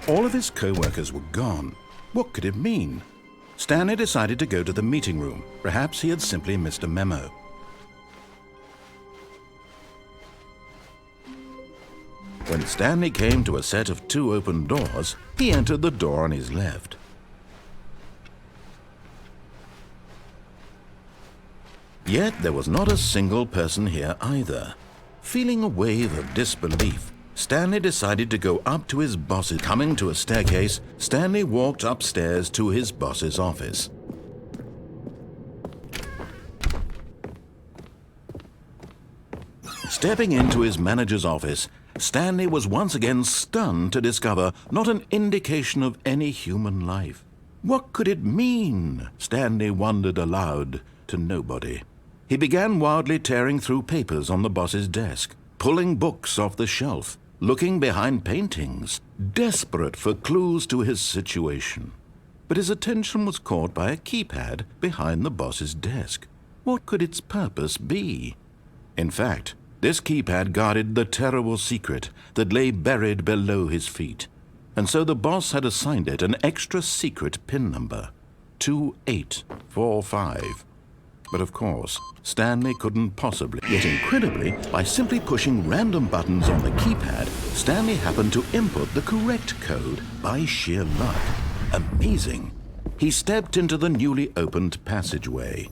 All of his co-workers were gone. What could it mean? Stanley decided to go to the meeting room. Perhaps he had simply missed a memo. When Stanley came to a set of 2 open doors, he entered the door on his left. Yet there was not a single person here either. Feeling a wave of disbelief, Stanley decided to go up to his boss's. Coming to a staircase, Stanley walked upstairs to his boss's office. Stepping into his manager's office, Stanley was once again stunned to discover not an indication of any human life. What could it mean? Stanley wondered aloud to nobody. He began wildly tearing through papers on the boss's desk, pulling books off the shelf, looking behind paintings, desperate for clues to his situation. But his attention was caught by a keypad behind the boss's desk. What could its purpose be? In fact, this keypad guarded the terrible secret that lay buried below his feet. And so the boss had assigned it an extra secret PIN number, 2845. But of course, Stanley couldn't possibly. Yet incredibly, by simply pushing random buttons on the keypad, Stanley happened to input the correct code by sheer luck. Amazing. He stepped into the newly opened passageway.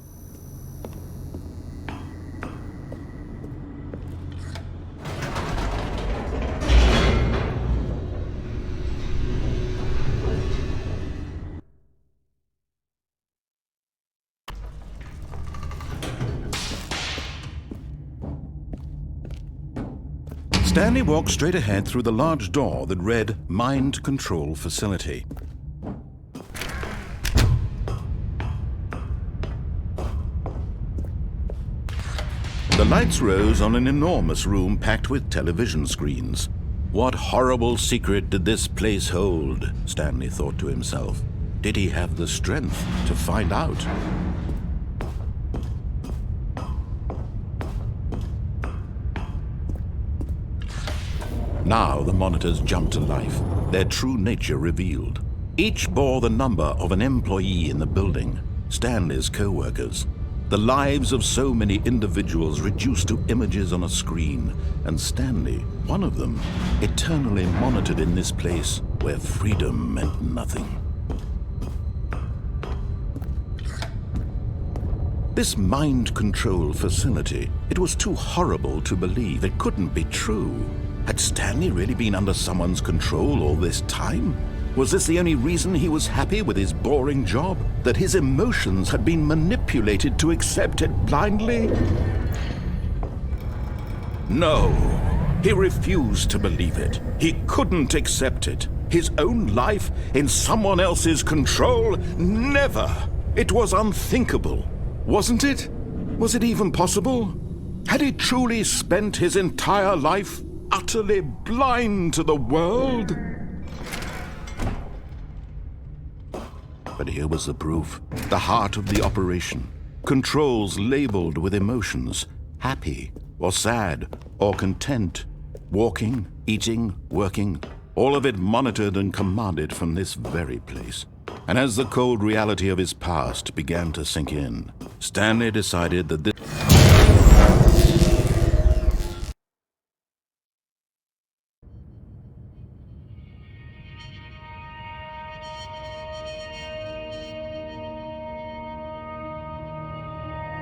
Stanley walked straight ahead through the large door that read Mind Control Facility. The lights rose on an enormous room packed with television screens. What horrible secret did this place hold? Stanley thought to himself. Did he have the strength to find out? Now the monitors jumped to life, their true nature revealed. Each bore the number of an employee in the building, Stanley's co-workers. The lives of so many individuals reduced to images on a screen, and Stanley, one of them, eternally monitored in this place where freedom meant nothing. This mind control facility, it was too horrible to believe. It couldn't be true. Had Stanley really been under someone's control all this time? Was this the only reason he was happy with his boring job? That his emotions had been manipulated to accept it blindly? No, he refused to believe it. He couldn't accept it. His own life in someone else's control? Never! It was unthinkable. Wasn't it? Was it even possible? Had he truly spent his entire life utterly blind to the world? But here was the proof, the heart of the operation. Controls labeled with emotions, happy or sad or content, walking, eating, working, all of it monitored and commanded from this very place. And as the cold reality of his past began to sink in, Stanley decided that this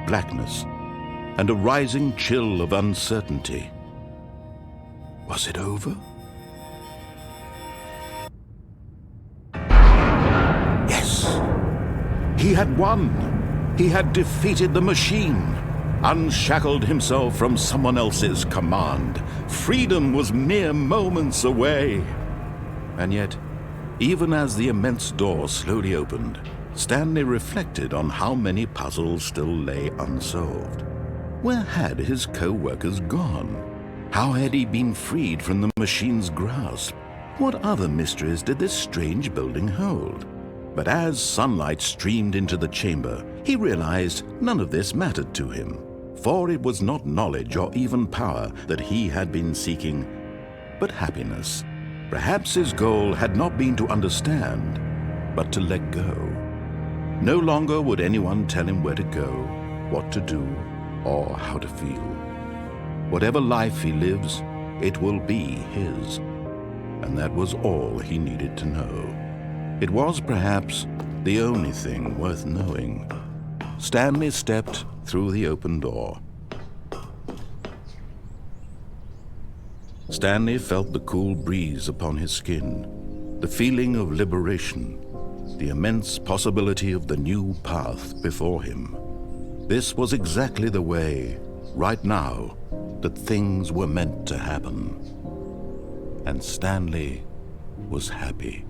blackness and a rising chill of uncertainty. Was it over? Yes! He had won! He had defeated the machine, unshackled himself from someone else's command. Freedom was mere moments away. And yet, even as the immense door slowly opened, Stanley reflected on how many puzzles still lay unsolved. Where had his co-workers gone? How had he been freed from the machine's grasp? What other mysteries did this strange building hold? But as sunlight streamed into the chamber, he realized none of this mattered to him. For it was not knowledge or even power that he had been seeking, but happiness. Perhaps his goal had not been to understand, but to let go. No longer would anyone tell him where to go, what to do, or how to feel. Whatever life he lives, it will be his. And that was all he needed to know. It was perhaps the only thing worth knowing. Stanley stepped through the open door. Stanley felt the cool breeze upon his skin, the feeling of liberation, the immense possibility of the new path before him. This was exactly the way, right now, that things were meant to happen. And Stanley was happy.